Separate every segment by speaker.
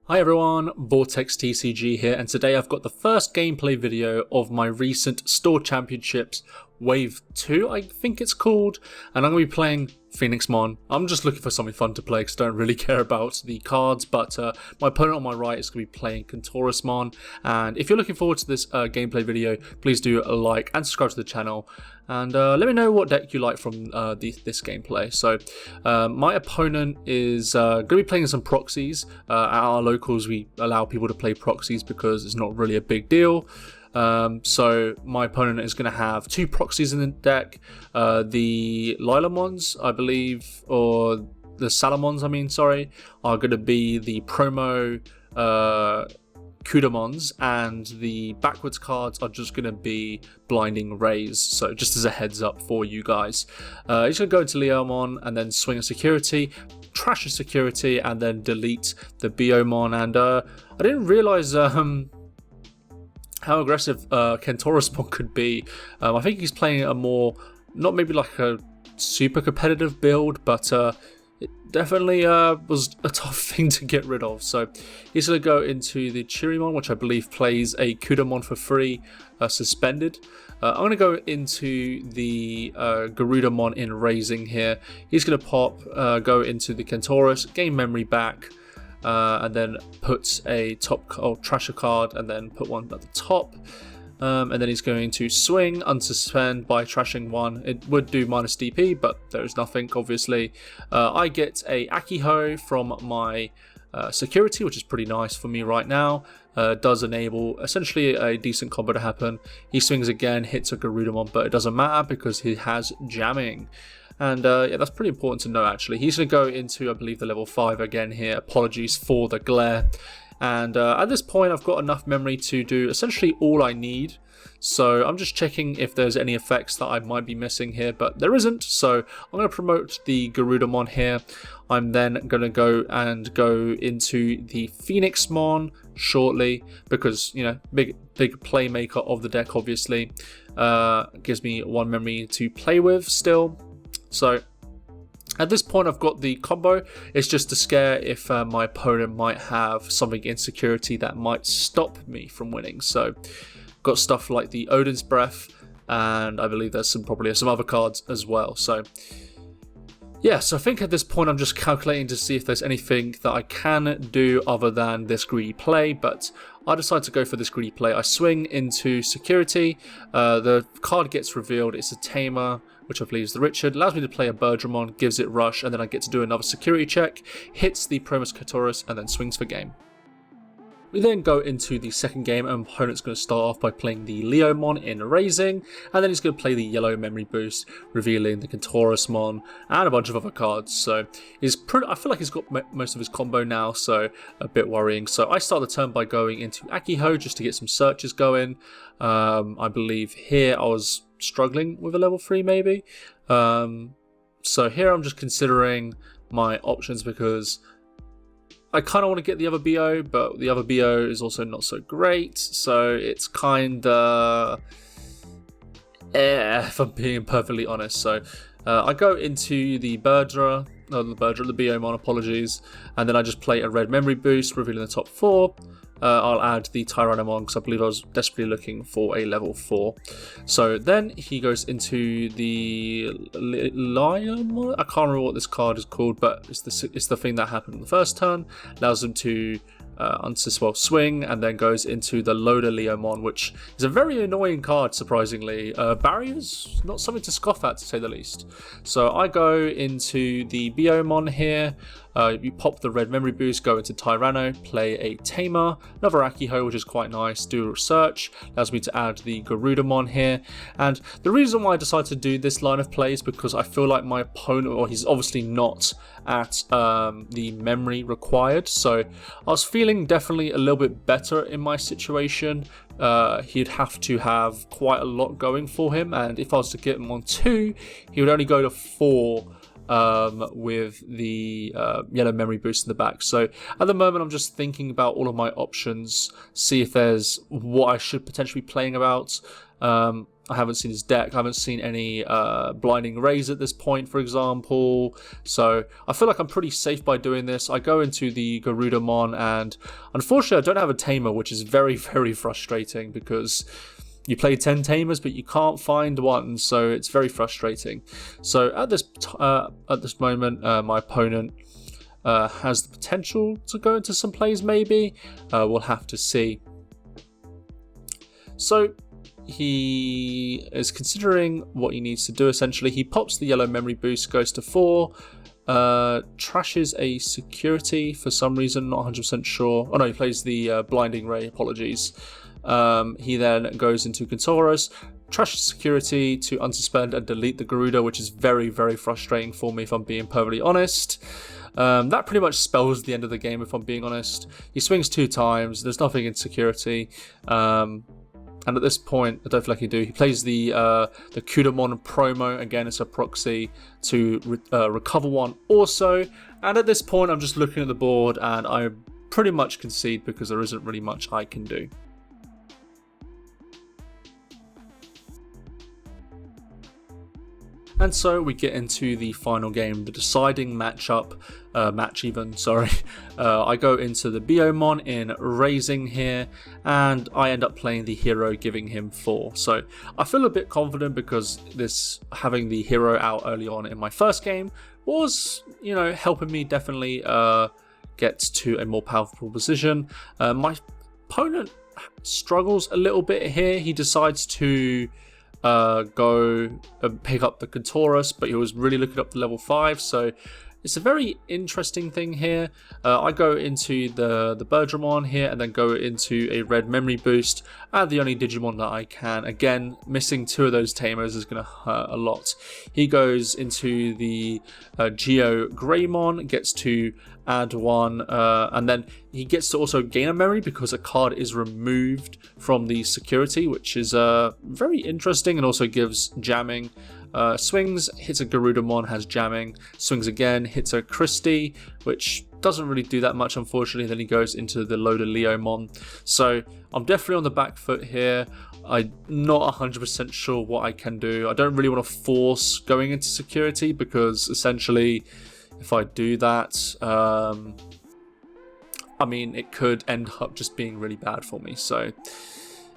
Speaker 1: Hi everyone, VortexTCG here, and today I've got the first gameplay video of my recent Store Championships Wave 2, I think it's called, and I'm going to be playing Phoenixmon. I'm just looking for something fun to play because I don't really care about the cards, but my opponent on my right is going to be playing Kentaurosmon, and if you're looking forward to this gameplay video, please do like and subscribe to the channel, and let me know what deck you like from this gameplay. So my opponent is going to be playing some proxies. At our locals we allow people to play proxies because it's not really a big deal. So my opponent is going to have two proxies in the deck, the Lilamons, I believe, or the Salamons, I mean, sorry, are going to be the promo Kudamons, and the backwards cards are just going to be Blinding Rays, so just as a heads up for you guys. He's going to go into Leomon and then swing a security, trash a security, and then delete the BO3, and I didn't realise how aggressive Kentaurosmon could be. I think he's playing a more, not maybe like a super competitive build, but it definitely was a tough thing to get rid of. So he's going to go into the Chirimon, which I believe plays a Kudamon for free, suspended. I'm going to go into the Garudamon in Raising here. He's going to pop, go into the Kentaurus, gain memory back, and then put a trash a card and then put one at the top. And then he's going to swing, unsuspend by trashing one. It would do minus DP, but there's nothing, obviously. I get a Akiho from my security, which is pretty nice for me right now. Does enable essentially a decent combo to happen. He swings again, hits a Garudamon, but it doesn't matter because he has jamming. And yeah, that's pretty important to know actually. He's going to go into, I believe, the level 5 again here. Apologies for the glare. And at this point I've got enough memory to do essentially all I need. So I'm just checking if there's any effects that I might be missing here, but there isn't. So I'm going to promote the Garudamon here. I'm then going to go into the Phoenixmon shortly because, you know, big playmaker of the deck obviously. Gives me one memory to play with still. So at this point I've got the combo. It's just to scare if my opponent might have something in security that might stop me from winning. So got stuff like the Odin's Breath, and I believe there's probably some other cards as well. So yeah, so I think at this point I'm just calculating to see if there's anything that I can do other than this greedy play, but I decide to go for this greedy play. I swing into security, the card gets revealed, it's a Tamer, which I believe is the Richard, allows me to play a Birdramon, gives it rush, and then I get to do another security check, hits the Promus Kentaurus, and then swings for game. We then go into the second game, and opponent's going to start off by playing the Leomon in Raising, and then he's going to play the yellow memory boost, revealing the Kentaurosmon and a bunch of other cards. So I feel like he's got most of his combo now, so a bit worrying. So I start the turn by going into Akiho just to get some searches going. I believe here I was struggling with a level 3 maybe. So here I'm just considering my options because I kind of want to get the other BO, but the other BO is also not so great, so it's kind of if I'm being perfectly honest. So I go into the the BO-mon, apologies, and then I just play a red memory boost, revealing the top 4. I'll add the Tyrannomon because I believe I was desperately looking for a level 4. So then he goes into the Lion. I can't remember what this card is called, but it's the thing that happened in the first turn. Allows him to swing, and then goes into the Loader Leomon, which is a very annoying card, surprisingly. Barriers, not something to scoff at, to say the least. So I go into the BO-mon here. You pop the red memory boost, go into Tyranno, play a Tamer, another Akiho, which is quite nice, do research, allows me to add the Garudamon here. And the reason why I decided to do this line of play is because I feel like my opponent, or he's obviously not at the memory required, so I was feeling definitely a little bit better in my situation. He'd have to have quite a lot going for him, and if I was to get him on 2, he would only go to 4 with the yellow memory boost in the back. So at the moment I'm just thinking about all of my options, see if there's what I should potentially be playing about. I haven't seen his deck. I haven't seen any Blinding Rays at this point, for example. So I feel like I'm pretty safe by doing this. I go into the Garudamon, and unfortunately I don't have a Tamer, which is very, very frustrating because you play 10 Tamers, but you can't find one, so it's very frustrating. So at this moment, my opponent has the potential to go into some plays, maybe. We'll have to see. So he is considering what he needs to do, essentially. He pops the yellow memory boost, goes to 4, trashes a security for some reason, not 100% sure. Oh no, he plays the Blinding Ray, apologies. He then goes into Kentauros, trashes security to unsuspend and delete the Garuda, which is very, very frustrating for me, if I'm being perfectly honest. That pretty much spells the end of the game, if I'm being honest. He swings 2 times, there's nothing in security. And at this point, I don't feel like he do. He plays the Kudamon promo. Again, it's a proxy to recover 1 also. And at this point, I'm just looking at the board and I pretty much concede because there isn't really much I can do. And so we get into the final game, the deciding matchup, I go into the BO3 in Raising here, and I end up playing the hero, giving him 4. So I feel a bit confident because having the hero out early on in my first game was, helping me definitely get to a more powerful position. My opponent struggles a little bit here. He decides to go and pick up the Kentauros, but he was really looking up to level 5, so it's a very interesting thing here. I go into the Birdramon here and then go into a red memory boost, and the only Digimon that I can. Again, missing 2 of those Tamers is going to hurt a lot. He goes into the Geo Greymon, gets to add 1, and then he gets to also gain a memory because a card is removed from the security, which is very interesting and also gives jamming. Swings, hits a Garudamon, has jamming, swings again, hits a Christie, which doesn't really do that much, unfortunately. Then he goes into the Loda Leomon. So I'm definitely on the back foot here. I'm not 100% sure what I can do. I don't really want to force going into security because essentially if I do that, it could end up just being really bad for me. So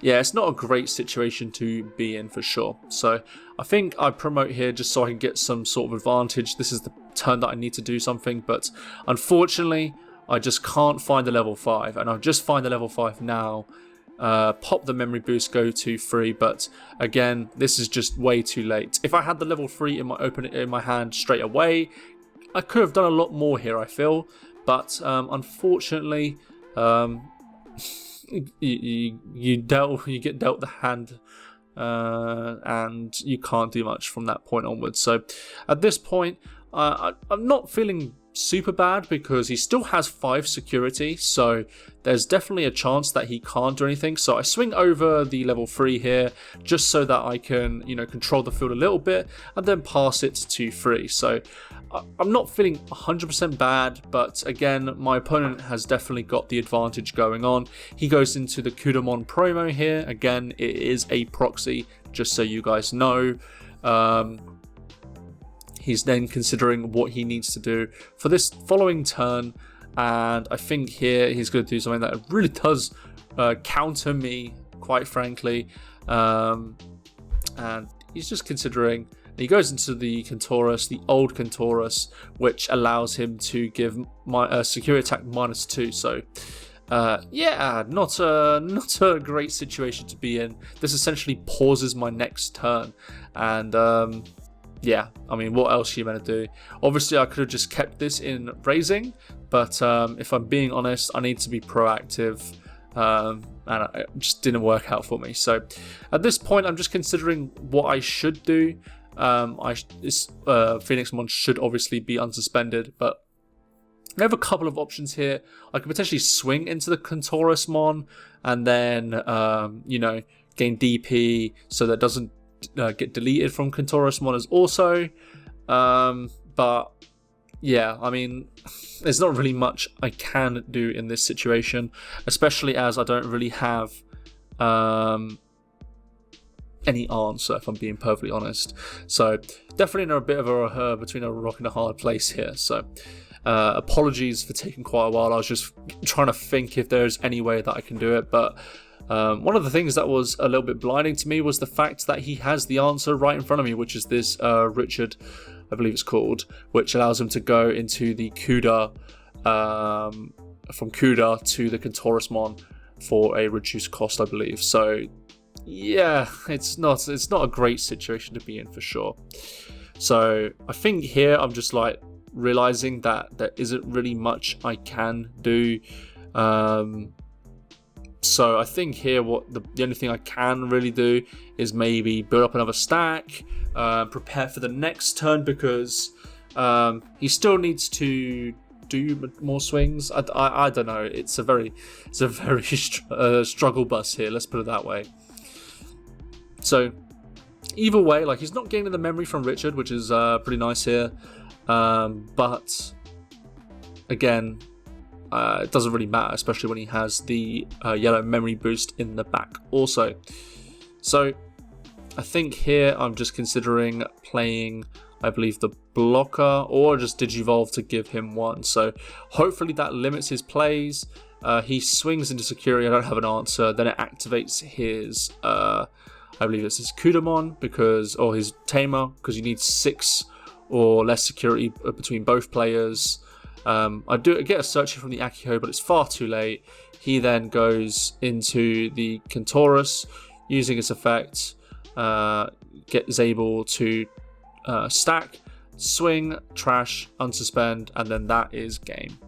Speaker 1: yeah, it's not a great situation to be in for sure. So I think I promote here just so I can get some sort of advantage. This is the turn that I need to do something, but unfortunately I just can't find the level 5, and I'll just find the level 5 now. Pop the memory boost, go to 3, but again, this is just way too late. If I had the level 3 in my hand straight away, I could have done a lot more here, I feel, but unfortunately, you get dealt the hand, and you can't do much from that point onwards. So at this point, I'm not feeling super bad because he still has 5 security, so there's definitely a chance that he can't do anything. So I swing over the level 3 here just so that I can, control the field a little bit and then pass it to 3. So I'm not feeling 100% bad, but again, my opponent has definitely got the advantage going on. He goes into the Kudamon promo here. Again, it is a proxy, just so you guys know. He's then considering what he needs to do for this following turn, and I think here he's going to do something that really does counter me, quite frankly. And he's just considering. He goes into the Kentauros, the old Kentauros, which allows him to give my security attack -2. So yeah, not a great situation to be in. This essentially pauses my next turn, and yeah, what else are you meant to do? Obviously, I could have just kept this in Raising, but if I'm being honest, I need to be proactive, and it just didn't work out for me. So at this point, I'm just considering what I should do. Phoenixmon should obviously be unsuspended, but I have a couple of options here. I could potentially swing into the Kentaurosmon and then, gain DP so that doesn't get deleted from Kentaurosmon as also. But yeah, there's not really much I can do in this situation, especially as I don't really have any answer, if I'm being perfectly honest. So definitely in a bit of a between a rock and a hard place here. So apologies for taking quite a while. I was just trying to think if there's any way that I can do it, but one of the things that was a little bit blinding to me was the fact that he has the answer right in front of me, which is this Richard, I believe it's called, which allows him to go into the Cuda, from Cuda to the Kentaurosmon for a reduced cost, I believe. So yeah, it's not a great situation to be in for sure. So I think here I'm just like realizing that there isn't really much I can do. So I think here what the only thing I can really do is maybe build up another stack, prepare for the next turn, because he still needs to do more swings. I don't know. It's a very struggle bus here. Let's put it that way. So either way, like, he's not gaining the memory from Richard, which is pretty nice here. But again, it doesn't really matter, especially when he has the yellow memory boost in the back also. So I think here I'm just considering playing, I believe, the blocker, or just Digivolve to give him one. So hopefully that limits his plays. He swings into security, I don't have an answer. Then it activates his, I believe it's his Kudamon, because, or his Tamer, because you need 6 or less security between both players. I get a search from the Akihou, but it's far too late. He then goes into the Kentauros, using its effect, is able to stack, swing, trash, unsuspend, and then that is game.